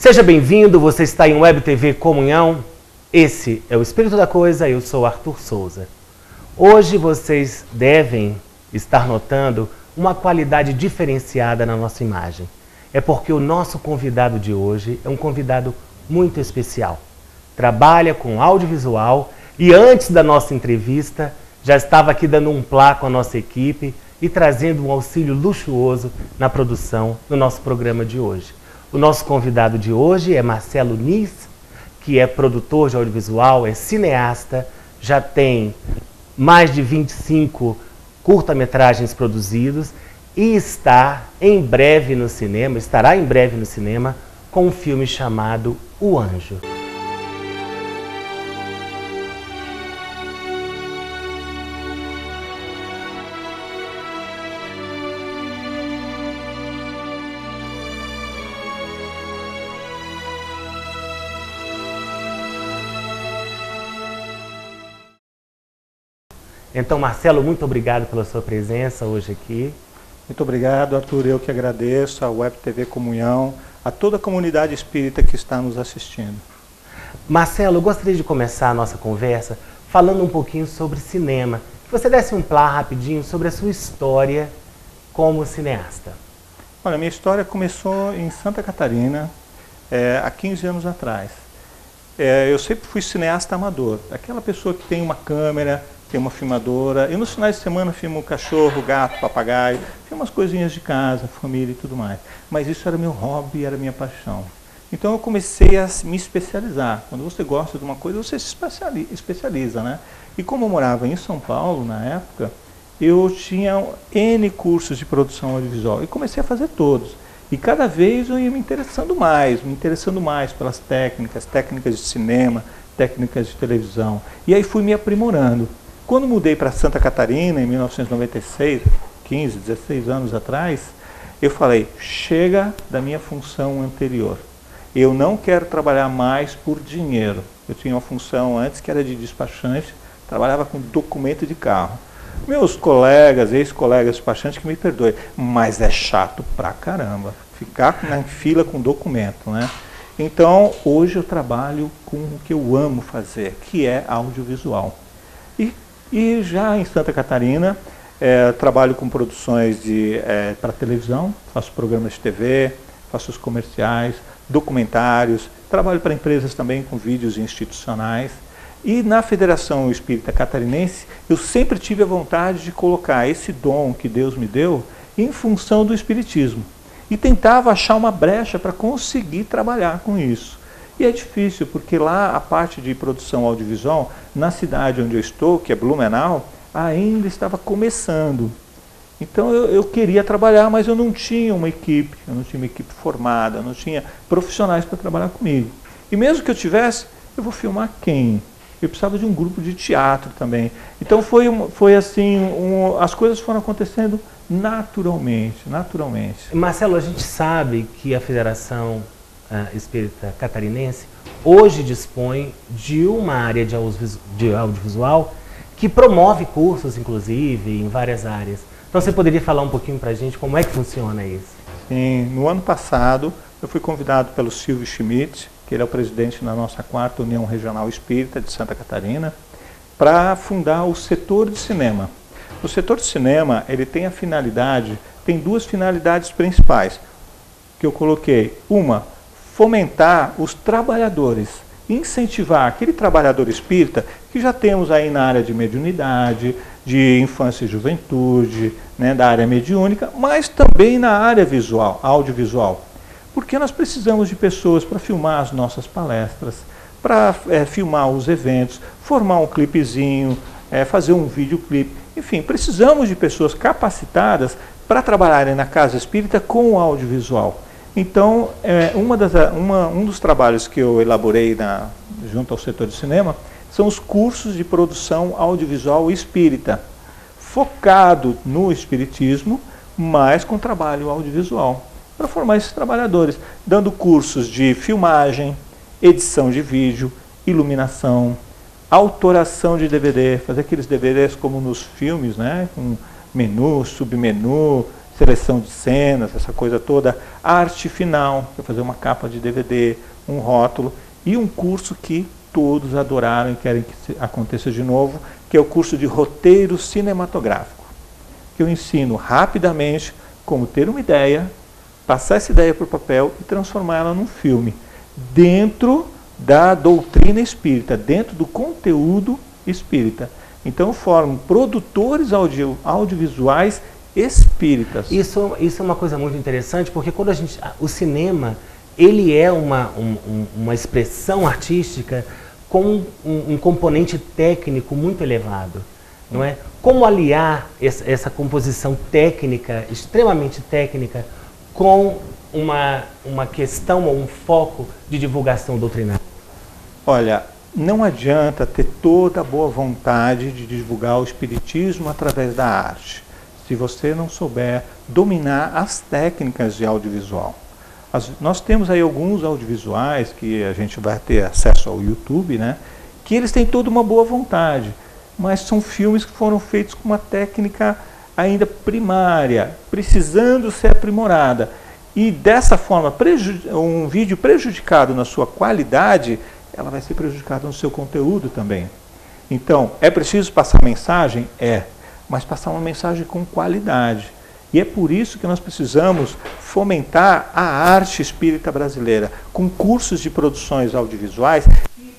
Seja bem-vindo, você está em Web TV Comunhão. Esse é o Espírito da Coisa, eu sou Arthur Souza. Hoje vocês devem estar notando uma qualidade diferenciada na nossa imagem. É porque o nosso convidado de hoje é um convidado muito especial. Trabalha com audiovisual e antes da nossa entrevista já estava aqui dando um plá com a nossa equipe e trazendo um auxílio luxuoso na produção do nosso programa de hoje. O nosso convidado de hoje é Marcelo Nis, que é produtor de audiovisual, é cineasta, já tem mais de 25 curta-metragens produzidos e estará em breve no cinema com um filme chamado O Anjo. Então, Marcelo, muito obrigado pela sua presença hoje aqui. Muito obrigado, Arthur. Eu que agradeço, a Web TV Comunhão, a toda a comunidade espírita que está nos assistindo. Marcelo, eu gostaria de começar a nossa conversa falando um pouquinho sobre cinema. Que você desse um plá rapidinho sobre a sua história como cineasta. Olha, minha história começou em Santa Catarina, há 15 anos atrás. Eu sempre fui cineasta amador, aquela pessoa que tem uma câmera, tem uma filmadora, e nos finais de semana filmo cachorro, gato, papagaio, filmo umas coisinhas de casa, família e tudo mais. Mas isso era meu hobby, era minha paixão. Então eu comecei a me especializar. Quando você gosta de uma coisa, você se especializa, né? E como eu morava em São Paulo na época, eu tinha N cursos de produção audiovisual e comecei a fazer todos. E cada vez eu ia me interessando mais pelas técnicas de cinema, técnicas de televisão. E aí fui me aprimorando. Quando mudei para Santa Catarina, em 1996, 15, 16 anos atrás, eu falei, chega da minha função anterior. Eu não quero trabalhar mais por dinheiro. Eu tinha uma função antes que era de despachante, trabalhava com documento de carro. Meus colegas, ex-colegas despachantes, que me perdoem, mas é chato pra caramba, ficar na fila com documento, né? Então, hoje eu trabalho com o que eu amo fazer, que é audiovisual. E já em Santa Catarina, trabalho com produções para televisão, faço programas de TV, faço os comerciais, documentários, trabalho para empresas também com vídeos institucionais. E na Federação Espírita Catarinense, eu sempre tive a vontade de colocar esse dom que Deus me deu em função do Espiritismo. E tentava achar uma brecha para conseguir trabalhar com isso. E é difícil, porque lá a parte de produção audiovisual, na cidade onde eu estou, que é Blumenau, ainda estava começando. Então eu queria trabalhar, mas eu não tinha uma equipe, formada, eu não tinha profissionais para trabalhar comigo. E mesmo que eu tivesse, eu vou filmar quem? Eu precisava de um grupo de teatro também. Então foi assim, as coisas foram acontecendo naturalmente. Marcelo, a gente sabe que a Federação Espírita Catarinense hoje dispõe de uma área de audiovisual que promove cursos, inclusive, em várias áreas. Então você poderia falar um pouquinho para a gente como é que funciona isso? Sim, no ano passado eu fui convidado pelo Silvio Schmidt, que ele é o presidente da nossa 4ª União Regional Espírita de Santa Catarina, para fundar o setor de cinema. O setor de cinema, ele tem tem duas finalidades principais que eu coloquei. Uma, fomentar os trabalhadores, incentivar aquele trabalhador espírita que já temos aí na área de mediunidade, de infância e juventude, né, da área mediúnica, mas também na área visual, audiovisual. Porque nós precisamos de pessoas para filmar as nossas palestras, para filmar os eventos, formar um clipezinho, fazer um videoclipe. Enfim, precisamos de pessoas capacitadas para trabalharem na casa espírita com o audiovisual. Então, um dos trabalhos que eu elaborei junto ao setor de cinema são os cursos de produção audiovisual espírita, focado no espiritismo, mas com trabalho audiovisual, para formar esses trabalhadores, dando cursos de filmagem, edição de vídeo, iluminação, autoração de DVD, fazer aqueles DVDs como nos filmes, né, com menu, submenu, seleção de cenas, essa coisa toda, arte final, para fazer uma capa de DVD, um rótulo, e um curso que todos adoraram e querem que aconteça de novo, que é o curso de roteiro cinematográfico, que eu ensino rapidamente como ter uma ideia, passar essa ideia para o papel e transformá-la num filme, dentro da doutrina espírita, dentro do conteúdo espírita. Então eu formo produtores audiovisuais espíritas. Isso é uma coisa muito interessante, porque quando o cinema, ele é uma expressão artística com um componente técnico muito elevado, não é? Como aliar essa composição técnica, extremamente técnica, com uma questão ou um foco de divulgação doutrinária? Olha, não adianta ter toda a boa vontade de divulgar o espiritismo através da arte, se você não souber dominar as técnicas de audiovisual. Nós temos aí alguns audiovisuais que a gente vai ter acesso ao YouTube, né? Que eles têm toda uma boa vontade, mas são filmes que foram feitos com uma técnica ainda primária, precisando ser aprimorada. E dessa forma, um vídeo prejudicado na sua qualidade, ela vai ser prejudicada no seu conteúdo também. Então, é preciso passar mensagem? É, mas passar uma mensagem com qualidade. E é por isso que nós precisamos fomentar a arte espírita brasileira, com cursos de produções audiovisuais.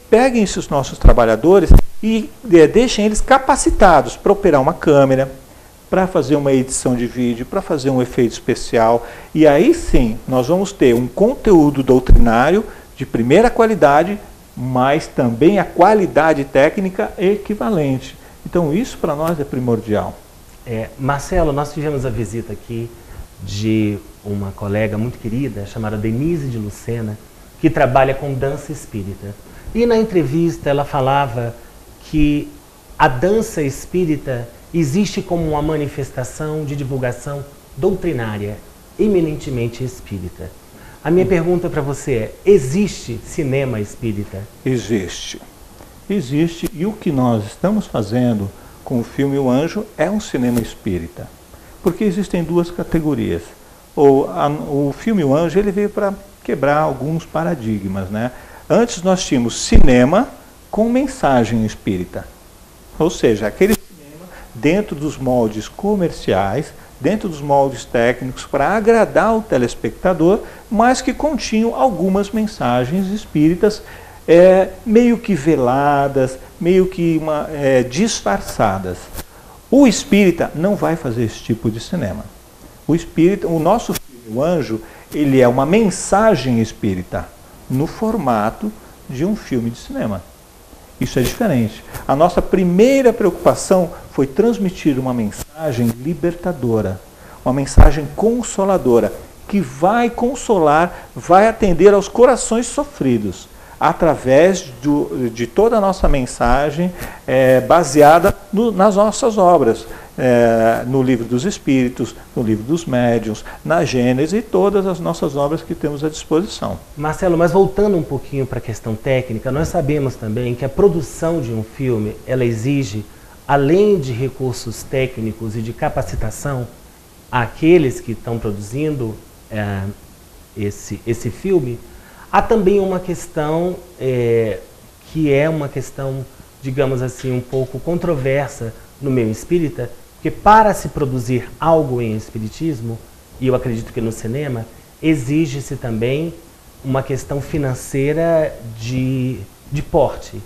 Peguem esses nossos trabalhadores e deixem eles capacitados para operar uma câmera, para fazer uma edição de vídeo, para fazer um efeito especial. E aí sim, nós vamos ter um conteúdo doutrinário de primeira qualidade, mas também a qualidade técnica equivalente. Então isso para nós é primordial. Marcelo, nós tivemos a visita aqui de uma colega muito querida, chamada Denise de Lucena, que trabalha com dança espírita. E na entrevista ela falava que a dança espírita existe como uma manifestação de divulgação doutrinária, eminentemente espírita. A minha pergunta para você é, existe cinema espírita? Existe. Existe, e o que nós estamos fazendo com o filme O Anjo é um cinema espírita. Porque existem duas categorias. O filme O Anjo ele veio para quebrar alguns paradigmas, né? Antes nós tínhamos cinema com mensagem espírita. Ou seja, aquele cinema dentro dos moldes comerciais, dentro dos moldes técnicos, para agradar o telespectador, mas que continham algumas mensagens espíritas meio que veladas, meio que disfarçadas. O espírita não vai fazer esse tipo de cinema. O nosso filme, O Anjo, ele é uma mensagem espírita no formato de um filme de cinema. Isso é diferente. A nossa primeira preocupação foi transmitir uma mensagem libertadora, uma mensagem consoladora, que vai consolar, vai atender aos corações sofridos, através de toda a nossa mensagem baseada nas nossas obras, no Livro dos Espíritos, no Livro dos Médiuns, na Gênese e todas as nossas obras que temos à disposição. Marcelo, mas voltando um pouquinho para a questão técnica, nós sabemos também que a produção de um filme, ela exige, além de recursos técnicos e de capacitação, àqueles que estão produzindo esse filme, há também uma questão que é uma questão, digamos assim, um pouco controversa no meio espírita, porque para se produzir algo em espiritismo, e eu acredito que no cinema, exige-se também uma questão financeira de porte.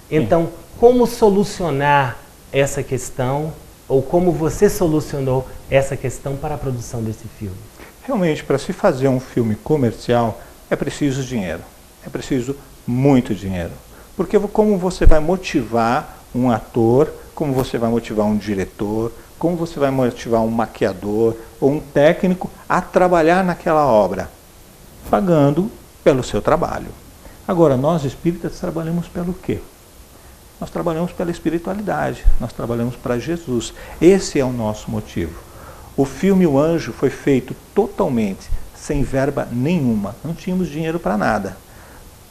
Então, como solucionar essa questão, ou como você solucionou essa questão para a produção desse filme? Realmente, para se fazer um filme comercial, é preciso dinheiro, é preciso muito dinheiro. Porque como você vai motivar um ator, como você vai motivar um diretor, como você vai motivar um maquiador ou um técnico a trabalhar naquela obra? Pagando pelo seu trabalho. Agora, nós espíritas trabalhamos pelo quê? Nós trabalhamos pela espiritualidade, nós trabalhamos para Jesus. Esse é o nosso motivo. O filme O Anjo foi feito totalmente sem verba nenhuma, não tínhamos dinheiro para nada.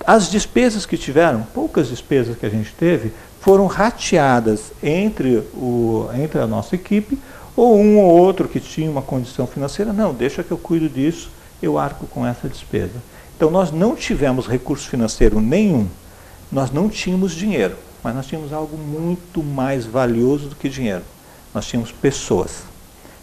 As despesas que tiveram, poucas despesas que a gente teve, foram rateadas entre a nossa equipe. Ou um ou outro que tinha uma condição financeira, não, deixa que eu cuido disso, eu arco com essa despesa. Então nós não tivemos recurso financeiro nenhum, nós não tínhamos dinheiro, mas nós tínhamos algo muito mais valioso do que dinheiro. Nós tínhamos pessoas,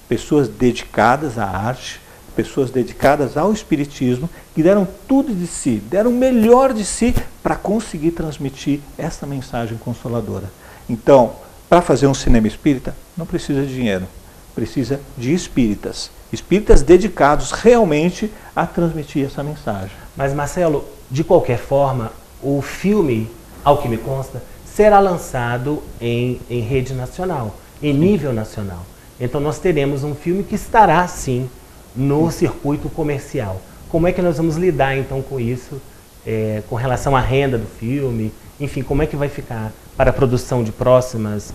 pessoas dedicadas à arte, pessoas dedicadas ao espiritismo, que deram tudo de si, deram o melhor de si para conseguir transmitir essa mensagem consoladora. Então, para fazer um cinema espírita, não precisa de dinheiro, precisa de espíritas. Espíritas dedicados realmente a transmitir essa mensagem. Mas, Marcelo, de qualquer forma, o filme, ao que me consta, será lançado em rede nacional, em nível nacional. Então nós teremos um filme que estará, sim, no circuito comercial. Como é que nós vamos lidar, então, com isso, com relação à renda do filme? Enfim, como é que vai ficar para a produção de próximas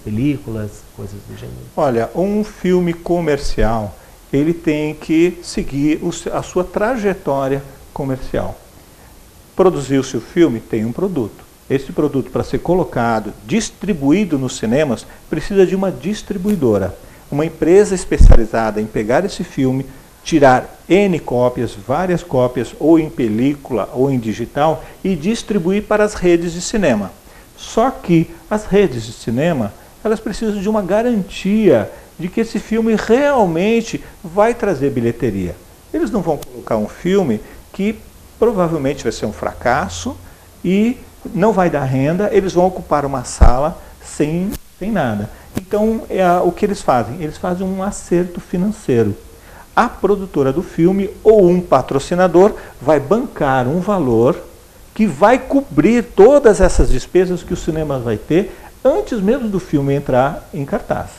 películas, coisas do gênero? Olha, um filme comercial, ele tem que seguir a sua trajetória comercial. Produziu-se o filme, tem um produto. Esse produto, para ser colocado, distribuído nos cinemas, precisa de uma distribuidora. Uma empresa especializada em pegar esse filme, tirar N cópias, várias cópias, ou em película ou em digital, e distribuir para as redes de cinema. Só que as redes de cinema, elas precisam de uma garantia de que esse filme realmente vai trazer bilheteria. Eles não vão colocar um filme que provavelmente vai ser um fracasso e não vai dar renda, eles vão ocupar uma sala sem nada. Então, o que eles fazem? Eles fazem um acerto financeiro. A produtora do filme ou um patrocinador vai bancar um valor que vai cobrir todas essas despesas que o cinema vai ter antes mesmo do filme entrar em cartaz.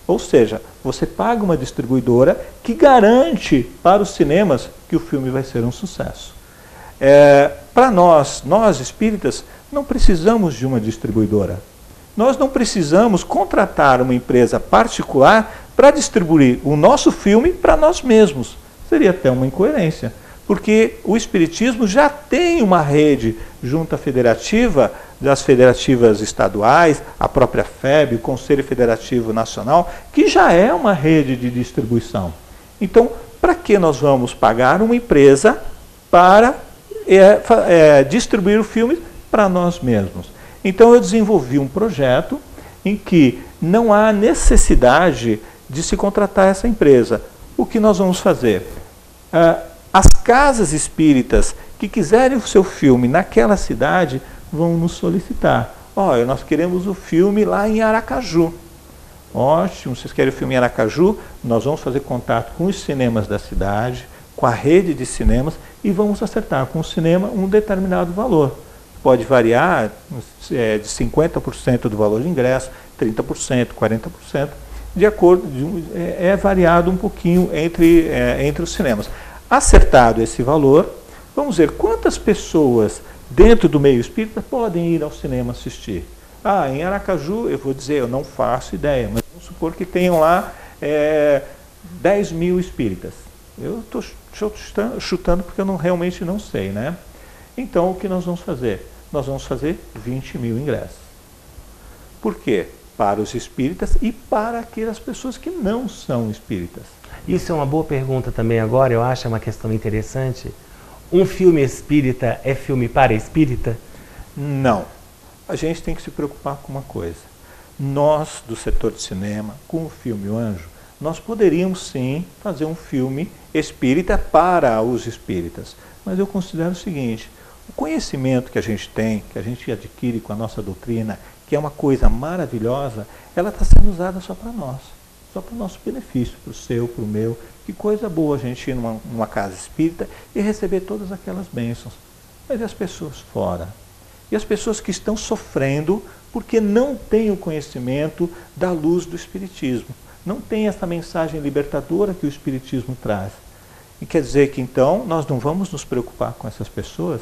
Ou seja, você paga uma distribuidora que garante para os cinemas que o filme vai ser um sucesso. Para nós espíritas, não precisamos de uma distribuidora. Nós não precisamos contratar uma empresa particular para distribuir o nosso filme para nós mesmos. Seria até uma incoerência, porque o Espiritismo já tem uma rede junta federativa, das federativas estaduais, a própria FEB, o Conselho Federativo Nacional, que já é uma rede de distribuição. Então, para que nós vamos pagar uma empresa para distribuir o filme para nós mesmos? Então eu desenvolvi um projeto em que não há necessidade de se contratar essa empresa. O que nós vamos fazer? As casas espíritas que quiserem o seu filme naquela cidade vão nos solicitar. Olha, nós queremos o filme lá em Aracaju. Ótimo, vocês querem o filme em Aracaju? Nós vamos fazer contato com os cinemas da cidade, com a rede de cinemas e vamos acertar com o cinema um determinado valor. Pode variar de 50% do valor de ingresso, 30%, 40%, de acordo, é variado um pouquinho entre os cinemas. Acertado esse valor, vamos ver quantas pessoas dentro do meio espírita podem ir ao cinema assistir. Em Aracaju, eu vou dizer, eu não faço ideia, mas vamos supor que tenham lá 10 mil espíritas. Eu estou chutando porque eu realmente não sei, né? Então, o que nós vamos fazer? Nós vamos fazer 20 mil ingressos. Por quê? Para os espíritas e para aquelas pessoas que não são espíritas. Isso é uma boa pergunta também agora, eu acho uma questão interessante. Um filme espírita é filme para espírita? Não. A gente tem que se preocupar com uma coisa. Nós, do setor de cinema, com o filme O Anjo, nós poderíamos sim fazer um filme espírita para os espíritas. Mas eu considero o seguinte: o conhecimento que a gente tem, que a gente adquire com a nossa doutrina, que é uma coisa maravilhosa, ela está sendo usada só para nós, só para o nosso benefício, para o seu, para o meu. Que coisa boa a gente ir numa casa espírita e receber todas aquelas bênçãos. Mas e as pessoas fora? E as pessoas que estão sofrendo porque não têm o conhecimento da luz do Espiritismo, não tem essa mensagem libertadora que o Espiritismo traz. E quer dizer que então nós não vamos nos preocupar com essas pessoas?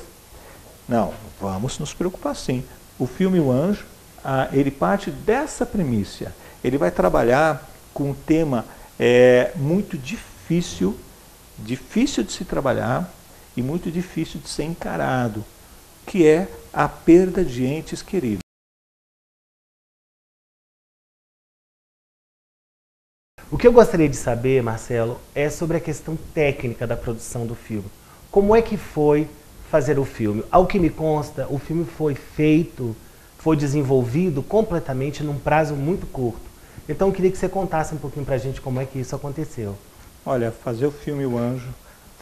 Não, vamos nos preocupar sim. O filme O Anjo, ele parte dessa premissa. Ele vai trabalhar com um tema muito difícil de se trabalhar e muito difícil de ser encarado, que é a perda de entes queridos. O que eu gostaria de saber, Marcelo, é sobre a questão técnica da produção do filme. Como é que foi fazer o filme? Ao que me consta, o filme foi feito, foi desenvolvido completamente num prazo muito curto. Então eu queria que você contasse um pouquinho pra gente como é que isso aconteceu. Olha, fazer o filme O Anjo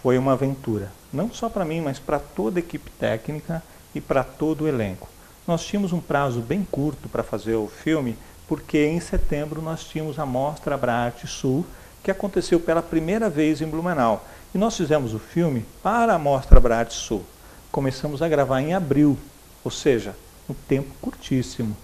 foi uma aventura. Não só para mim, mas para toda a equipe técnica e para todo o elenco. Nós tínhamos um prazo bem curto para fazer o filme, porque em setembro nós tínhamos a Mostra Abraarte Sul, que aconteceu pela primeira vez em Blumenau. E nós fizemos o filme para a Mostra Abraarte Sul. Começamos a gravar em abril, ou seja, um tempo curtíssimo.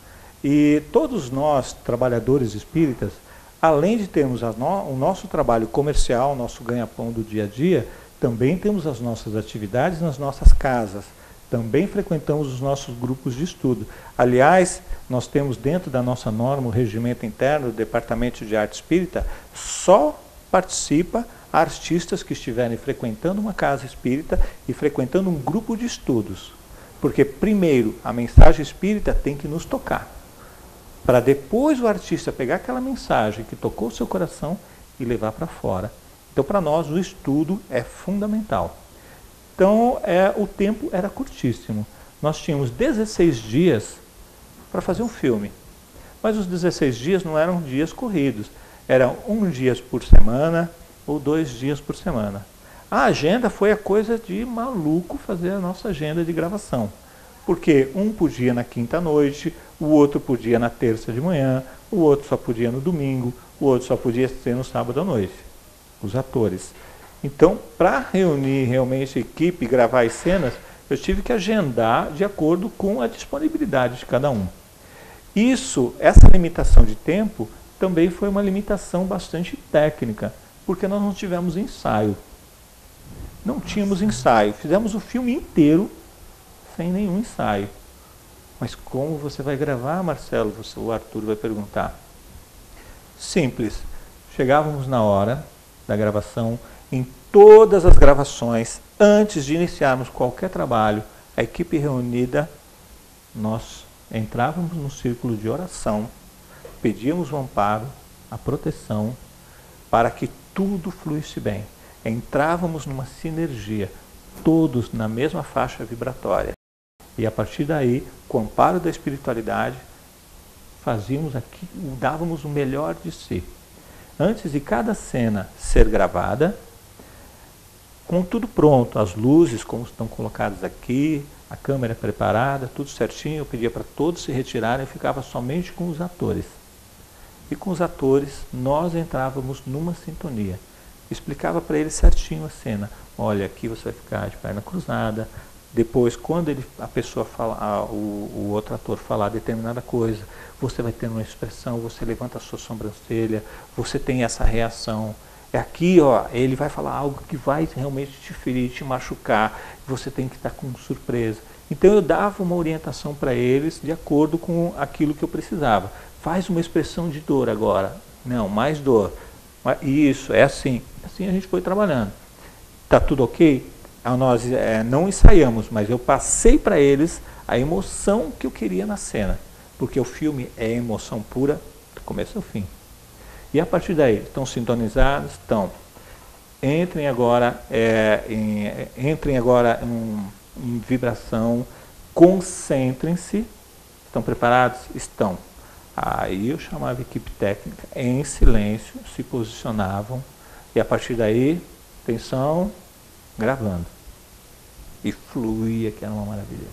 E todos nós, trabalhadores espíritas, além de termos o nosso trabalho comercial, nosso ganha-pão do dia a dia, também temos as nossas atividades nas nossas casas. Também frequentamos os nossos grupos de estudo. Aliás, nós temos dentro da nossa norma, o regimento interno do Departamento de Arte Espírita, só participa artistas que estiverem frequentando uma casa espírita e frequentando um grupo de estudos. Porque, primeiro, a mensagem espírita tem que nos tocar. Para depois o artista pegar aquela mensagem que tocou o seu coração e levar para fora. Então, para nós, o estudo é fundamental. Então, o tempo era curtíssimo. Nós tínhamos 16 dias para fazer um filme. Mas os 16 dias não eram dias corridos. Eram 1 dia por semana ou 2 dias por semana. A agenda foi a coisa de maluco fazer a nossa agenda de gravação. Porque um podia na quinta à noite, o outro podia na terça de manhã, o outro só podia no domingo, o outro só podia ser no sábado à noite. Os atores. Então, para reunir realmente a equipe e gravar as cenas, eu tive que agendar de acordo com a disponibilidade de cada um. Essa limitação de tempo, também foi uma limitação bastante técnica, porque nós não tivemos ensaio. Não tínhamos ensaio. Fizemos o filme inteiro sem nenhum ensaio. Mas como você vai gravar, Marcelo? O Arthur vai perguntar. Simples. Chegávamos na hora da gravação. Em todas as gravações, antes de iniciarmos qualquer trabalho, a equipe reunida, nós entrávamos no círculo de oração, pedíamos o amparo, a proteção, para que tudo fluísse bem. Entrávamos numa sinergia, todos na mesma faixa vibratória. E a partir daí, com o amparo da espiritualidade, dávamos o melhor de si. Antes de cada cena ser gravada, com tudo pronto, as luzes como estão colocadas aqui, a câmera preparada, tudo certinho, eu pedia para todos se retirarem, eu ficava somente com os atores. E com os atores, nós entrávamos numa sintonia. Explicava para eles certinho a cena. Olha, aqui você vai ficar de perna cruzada. Depois, quando a pessoa falar, o outro ator falar determinada coisa, você vai ter uma expressão, você levanta a sua sobrancelha, você tem essa reação. É aqui, ó, ele vai falar algo que vai realmente te ferir, te machucar, você tem que estar com surpresa. Então eu dava uma orientação para eles de acordo com aquilo que eu precisava. Faz uma expressão de dor agora. Não, mais dor. Isso, é assim. Assim a gente foi trabalhando. Tá tudo ok? Nós não ensaiamos, mas eu passei para eles a emoção que eu queria na cena. Porque o filme é emoção pura do começo ao fim. E a partir daí, estão sintonizados? Estão. Entrem agora em vibração, concentrem-se. Estão preparados? Estão. Aí eu chamava a equipe técnica em silêncio, se posicionavam, e a partir daí, atenção, gravando. E fluía, que era uma maravilha.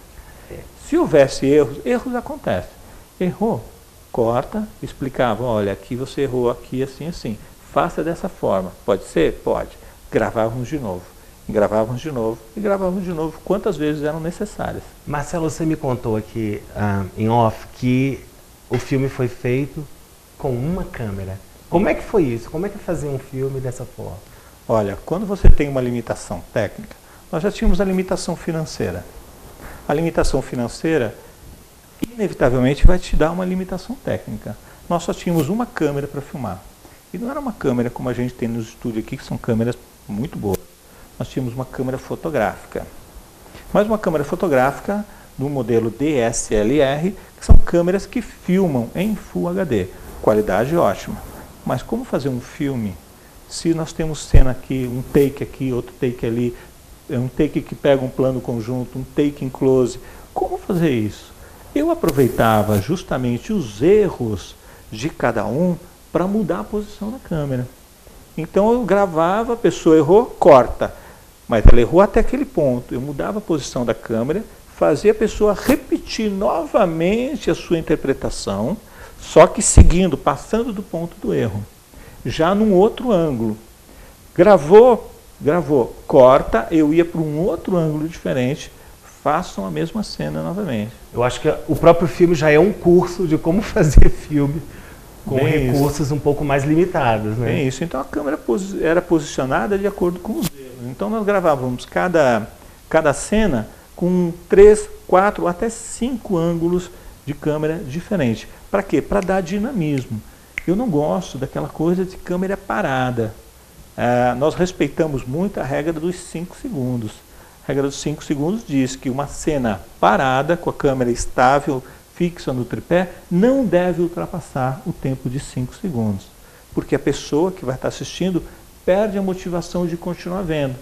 Se houvesse erros acontecem. Errou, corta, explicava, olha, aqui você errou, aqui assim, assim. Faça dessa forma. Pode ser? Pode. Gravávamos de novo. Gravávamos de novo e gravávamos de novo quantas vezes eram necessárias. Marcelo, você me contou aqui em off que o filme foi feito com uma câmera. Como é que foi isso? Como é que fazia um filme dessa forma? Olha, quando você tem uma limitação técnica, nós já tínhamos a limitação financeira. A limitação financeira, inevitavelmente, vai te dar uma limitação técnica. Nós só tínhamos uma câmera para filmar. E não era uma câmera como a gente tem no estúdio aqui, que são câmeras muito boas. Nós tínhamos uma câmera fotográfica. Mas uma câmera fotográfica do modelo DSLR, que são câmeras que filmam em Full HD. Qualidade ótima. Mas como fazer um filme se nós temos cena aqui, outro take ali, um take que pega um plano conjunto, um take em close? Como fazer isso? Eu aproveitava justamente os erros de cada um para mudar a posição da câmera. Então eu gravava, a pessoa errou, corta. Mas ela errou até aquele ponto. Eu mudava a posição da câmera, fazia a pessoa repetir novamente a sua interpretação, só que seguindo, passando do ponto do erro. Já num outro ângulo. Gravou, corta, eu ia para um outro ângulo diferente, façam a mesma cena novamente. Eu acho que o próprio filme já é um curso de como fazer filme com recursos um pouco mais limitados, né? É isso. Então a câmera era posicionada de acordo com os erros. Então nós gravávamos cada cena com 3, 4, até 5 ângulos de câmera diferentes. Para quê? Para dar dinamismo. Eu não gosto daquela coisa de câmera parada. Nós respeitamos muito a regra dos 5 segundos. A regra dos 5 segundos diz que uma cena parada, com a câmera estável, fixa no tripé, não deve ultrapassar o tempo de 5 segundos. Porque a pessoa que vai estar assistindo perde a motivação de continuar vendo.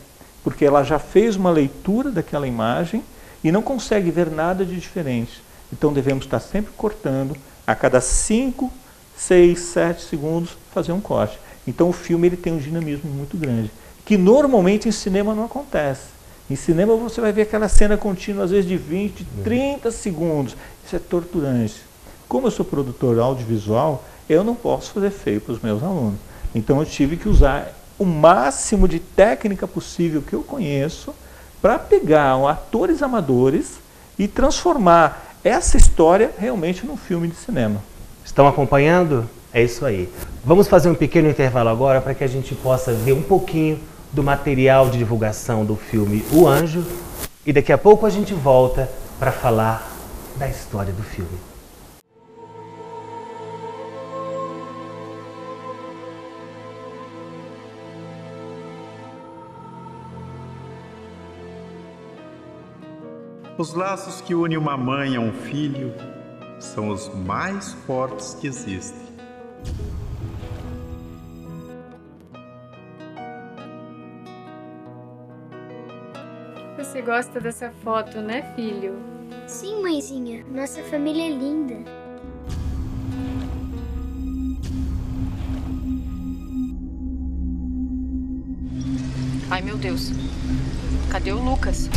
Porque ela já fez uma leitura daquela imagem e não consegue ver nada de diferente. Então devemos estar sempre cortando, a cada 5, 6, 7 segundos, fazer um corte. Então o filme ele tem um dinamismo muito grande, que normalmente em cinema não acontece. Em cinema você vai ver aquela cena contínua, às vezes de 20, 30 segundos. Isso é torturante. Como eu sou produtor audiovisual, eu não posso fazer feio para os meus alunos. Então eu tive que usar o máximo de técnica possível que eu conheço para pegar atores amadores e transformar essa história realmente num filme de cinema. Estão acompanhando? É isso aí. Vamos fazer um pequeno intervalo agora para que a gente possa ver um pouquinho do material de divulgação do filme O Anjo e daqui a pouco a gente volta para falar da história do filme. Os laços que unem uma mãe a um filho são os mais fortes que existem. Você gosta dessa foto, né, filho? Sim, mãezinha. Nossa família é linda. Ai, meu Deus. Cadê o Lucas?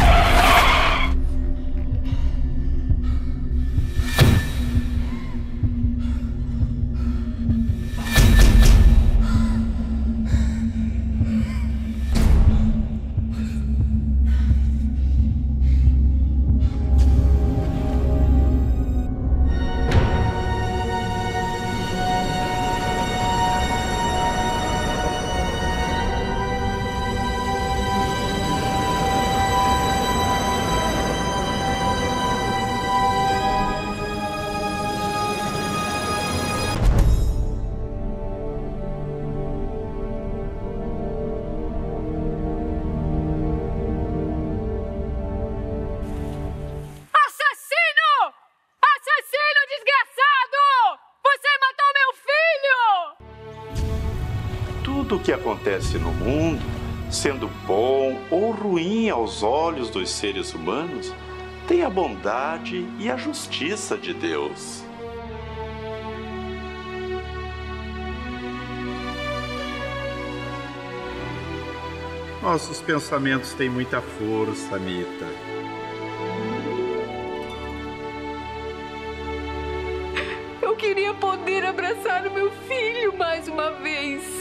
Tudo o que acontece no mundo, sendo bom ou ruim aos olhos dos seres humanos, tem a bondade e a justiça de Deus. Nossos pensamentos têm muita força, Mita. Eu queria poder abraçar o meu filho mais uma vez.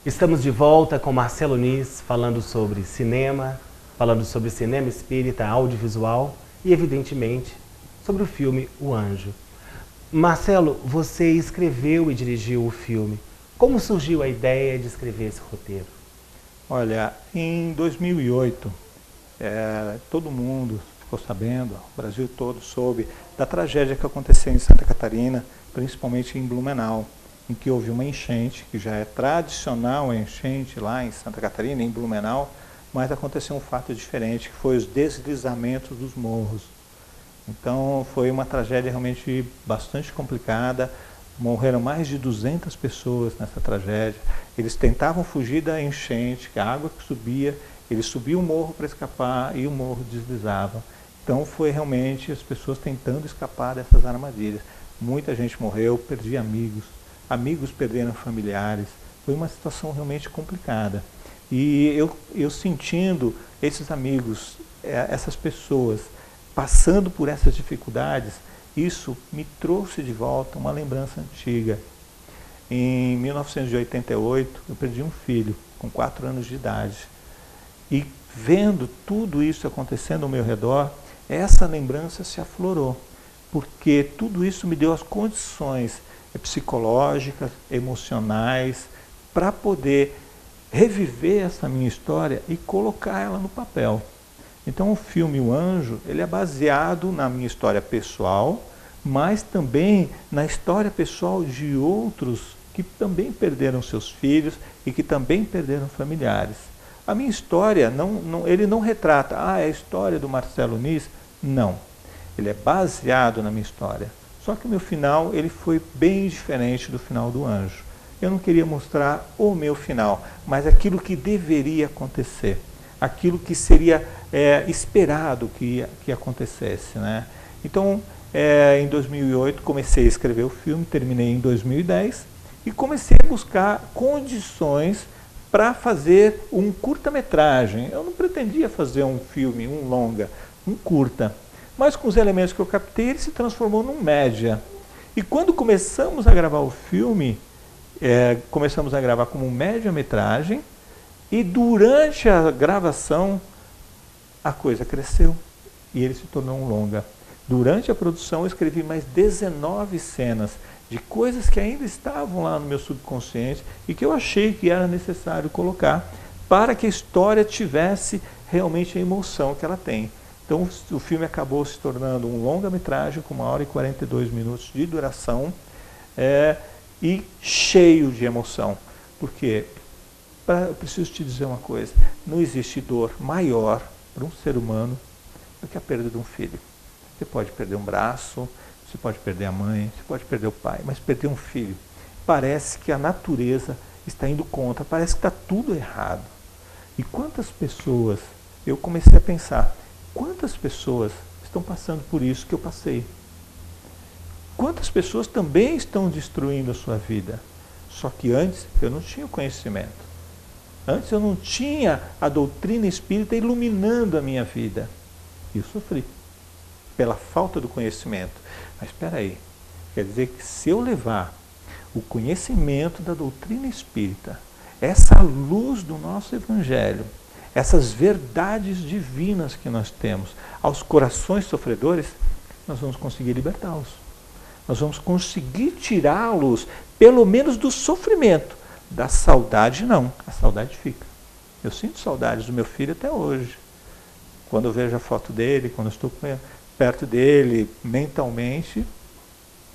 Estamos de volta com Marcelo Nis falando sobre cinema, falando sobre cinema espírita, audiovisual e, evidentemente, sobre o filme O Anjo. Marcelo, você escreveu e dirigiu o filme. Como surgiu a ideia de escrever esse roteiro? Olha, em 2008, todo mundo ficou sabendo, o Brasil todo soube, da tragédia que aconteceu em Santa Catarina, principalmente em Blumenau, em que houve uma enchente, que já é tradicional a enchente lá em Santa Catarina, em Blumenau, mas aconteceu um fato diferente, que foi os deslizamentos dos morros. Então foi uma tragédia realmente bastante complicada, morreram mais de 200 pessoas nessa tragédia. Eles tentavam fugir da enchente, a água que subia, eles subiam o morro para escapar e o morro deslizava. Então foi realmente as pessoas tentando escapar dessas armadilhas. Muita gente morreu, perdi amigos, amigos perderam familiares. Foi uma situação realmente complicada. E eu sentindo esses amigos, essas pessoas, passando por essas dificuldades, isso me trouxe de volta uma lembrança antiga. Em 1988, eu perdi um filho, com 4 anos de idade. E vendo tudo isso acontecendo ao meu redor, essa lembrança se aflorou, porque tudo isso me deu as condições psicológicas, emocionais, para poder reviver essa minha história e colocar ela no papel. Então o filme O Anjo, ele é baseado na minha história pessoal, mas também na história pessoal de outros que também perderam seus filhos e que também perderam familiares. A minha história, ele não retrata, é a história do Marcelo Nis, não. Ele é baseado na minha história. Só que o meu final, ele foi bem diferente do final do Anjo. Eu não queria mostrar o meu final, mas aquilo que deveria acontecer, aquilo que seria esperado que acontecesse, né? Então, em 2008, comecei a escrever o filme, terminei em 2010 e comecei a buscar condições para fazer um curta-metragem. Eu não pretendia fazer um filme, um longa, um curta, mas com os elementos que eu captei, ele se transformou num média. E quando começamos a gravar o filme, começamos a gravar como média-metragem, e durante a gravação, a coisa cresceu e ele se tornou um longa. Durante a produção, eu escrevi mais 19 cenas de coisas que ainda estavam lá no meu subconsciente e que eu achei que era necessário colocar para que a história tivesse realmente a emoção que ela tem. Então o filme acabou se tornando um longa-metragem com 1h e 42 minutos de duração e cheio de emoção. Porque, eu preciso te dizer uma coisa, não existe dor maior para um ser humano do que a perda de um filho. Você pode perder um braço, você pode perder a mãe, você pode perder o pai, mas perder um filho, parece que a natureza está indo contra, parece que está tudo errado. E quantas pessoas, eu comecei a pensar, quantas pessoas estão passando por isso que eu passei? Quantas pessoas também estão destruindo a sua vida? Só que antes eu não tinha o conhecimento. Antes eu não tinha a doutrina espírita iluminando a minha vida. E eu sofri pela falta do conhecimento. Mas espera aí, quer dizer que se eu levar o conhecimento da doutrina espírita, essa luz do nosso evangelho, essas verdades divinas que nós temos aos corações sofredores, nós vamos conseguir libertá-los. Nós vamos conseguir tirá-los, pelo menos do sofrimento. Da saudade, não. A saudade fica. Eu sinto saudades do meu filho até hoje. Quando eu vejo a foto dele, quando eu estou perto dele, mentalmente,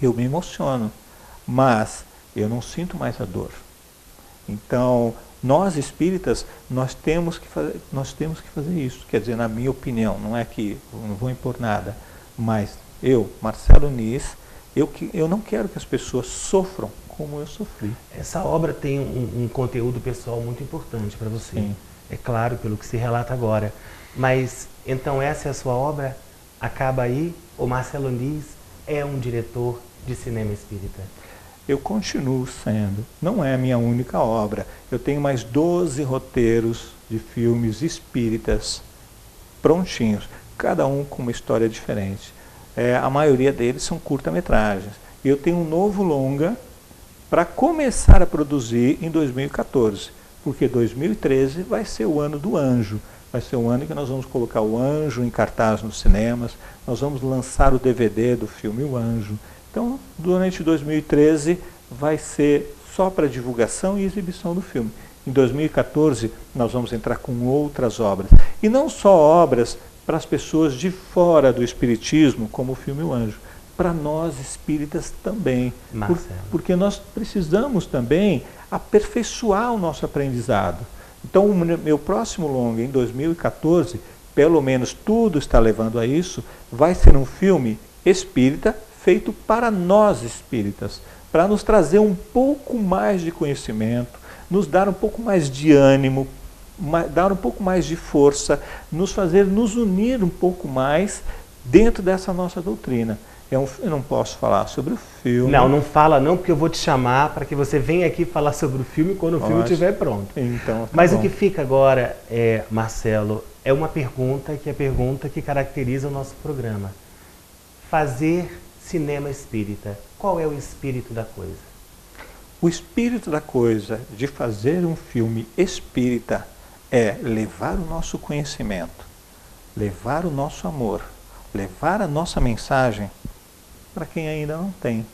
eu me emociono. Mas eu não sinto mais a dor. Então, nós espíritas, nós temos que fazer isso. Quer dizer, na minha opinião, não é que eu não vou impor nada, mas eu, Marcelo Nis, eu não quero que as pessoas sofram como eu sofri. Essa obra tem um conteúdo pessoal muito importante para você. Sim. É claro, pelo que se relata agora. Mas, então, essa é a sua obra? Acaba aí? O Marcelo Nis é um diretor de cinema espírita? Eu continuo sendo. Não é a minha única obra. Eu tenho mais 12 roteiros de filmes espíritas prontinhos, cada um com uma história diferente. A maioria deles são curta-metragens. Eu tenho um novo longa para começar a produzir em 2014, porque 2013 vai ser o ano do Anjo. vai ser o ano em que nós vamos colocar o Anjo em cartaz nos cinemas, nós vamos lançar o DVD do filme O Anjo. Então, durante 2013, vai ser só para divulgação e exibição do filme. Em 2014, nós vamos entrar com outras obras. E não só obras para as pessoas de fora do espiritismo, como o filme O Anjo. Para nós espíritas também. Porque nós precisamos também aperfeiçoar o nosso aprendizado. Então, o meu próximo longa, em 2014, pelo menos tudo está levando a isso, vai ser um filme espírita feito para nós espíritas, para nos trazer um pouco mais de conhecimento, nos dar um pouco mais de ânimo, dar um pouco mais de força, nos fazer nos unir um pouco mais dentro dessa nossa doutrina. Eu não posso falar sobre o filme. Não fala não, porque eu vou te chamar para que você venha aqui falar sobre o filme quando o filme estiver pronto. Então, tá Mas bom. O que fica agora, Marcelo, é uma pergunta que é a pergunta que caracteriza o nosso programa. Fazer cinema espírita. Qual é o espírito da coisa? O espírito da coisa de fazer um filme espírita é levar o nosso conhecimento, levar o nosso amor, levar a nossa mensagem para quem ainda não tem.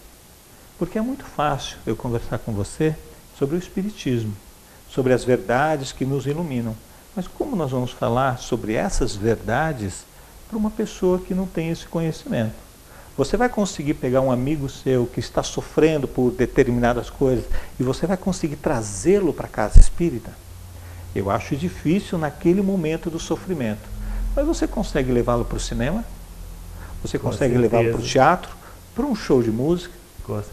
Porque é muito fácil eu conversar com você sobre o espiritismo, sobre as verdades que nos iluminam. Mas como nós vamos falar sobre essas verdades para uma pessoa que não tem esse conhecimento? Você vai conseguir pegar um amigo seu que está sofrendo por determinadas coisas e você vai conseguir trazê-lo para a casa espírita? Eu acho difícil naquele momento do sofrimento. Mas você consegue levá-lo para o cinema? Você consegue levá-lo para o teatro? Para um show de música?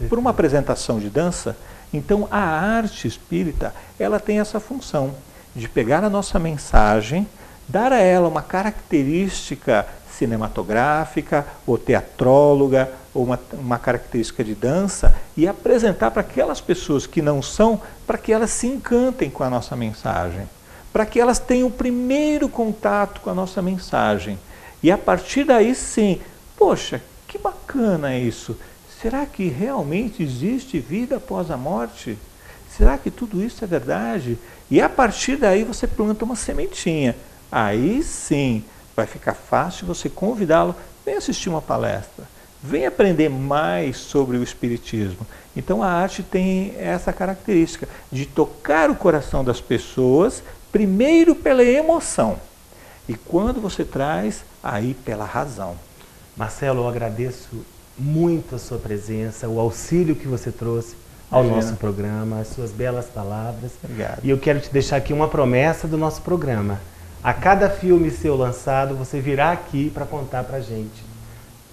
Para uma apresentação de dança? Então a arte espírita, ela tem essa função de pegar a nossa mensagem, dar a ela uma característica cinematográfica, ou teatróloga, ou uma característica de dança, e apresentar para aquelas pessoas que não são, para que elas se encantem com a nossa mensagem, para que elas tenham o primeiro contato com a nossa mensagem. E a partir daí sim, poxa, que bacana isso! Será que realmente existe vida após a morte? Será que tudo isso é verdade? E a partir daí você planta uma sementinha. Aí sim, vai ficar fácil você convidá-lo, vem assistir uma palestra, vem aprender mais sobre o espiritismo. Então a arte tem essa característica de tocar o coração das pessoas, primeiro pela emoção, e quando você traz, aí pela razão. Marcelo, eu agradeço muito a sua presença, o auxílio que você trouxe ao nosso programa, as suas belas palavras. Obrigado. E eu quero te deixar aqui uma promessa do nosso programa. A cada filme seu lançado, você virá aqui para contar para a gente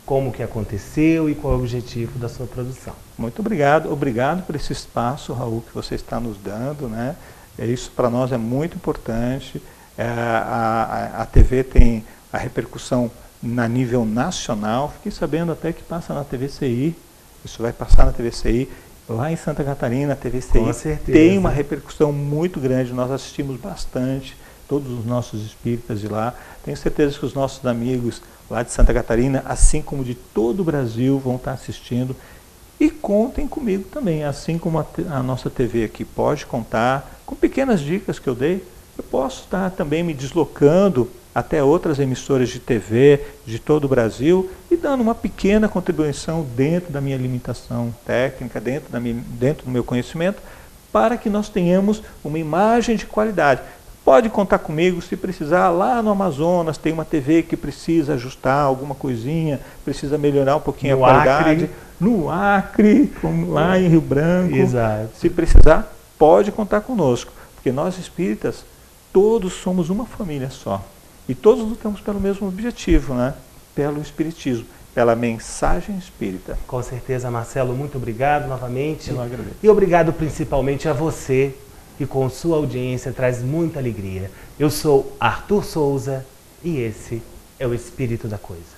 como que aconteceu e qual é o objetivo da sua produção. Muito obrigado. Obrigado por esse espaço, Raul, que você está nos dando, né? Isso para nós é muito importante. A TV tem a repercussão na nível nacional. Fiquei sabendo até que passa na TVCI. Isso vai passar na TVCI. Lá em Santa Catarina, a TVCI tem uma repercussão muito grande. Nós assistimos bastante. Todos os nossos espíritas de lá. Tenho certeza que os nossos amigos lá de Santa Catarina, assim como de todo o Brasil, vão estar assistindo. E contem comigo também, assim como a nossa TV aqui pode contar, com pequenas dicas que eu dei, eu posso estar também me deslocando até outras emissoras de TV de todo o Brasil e dando uma pequena contribuição dentro da minha limitação técnica, dentro do meu conhecimento, para que nós tenhamos uma imagem de qualidade. Pode contar comigo, se precisar, lá no Amazonas tem uma TV que precisa ajustar alguma coisinha, precisa melhorar um pouquinho a qualidade. No Acre, como lá em Rio Branco. Exato. Se precisar, pode contar conosco, porque nós espíritas, todos somos uma família só. E todos lutamos pelo mesmo objetivo, né? Pelo espiritismo, pela mensagem espírita. Com certeza, Marcelo, muito obrigado novamente. Eu agradeço. E obrigado principalmente a você, que com sua audiência traz muita alegria. Eu sou Arthur Souza e esse é o Espírito da Coisa.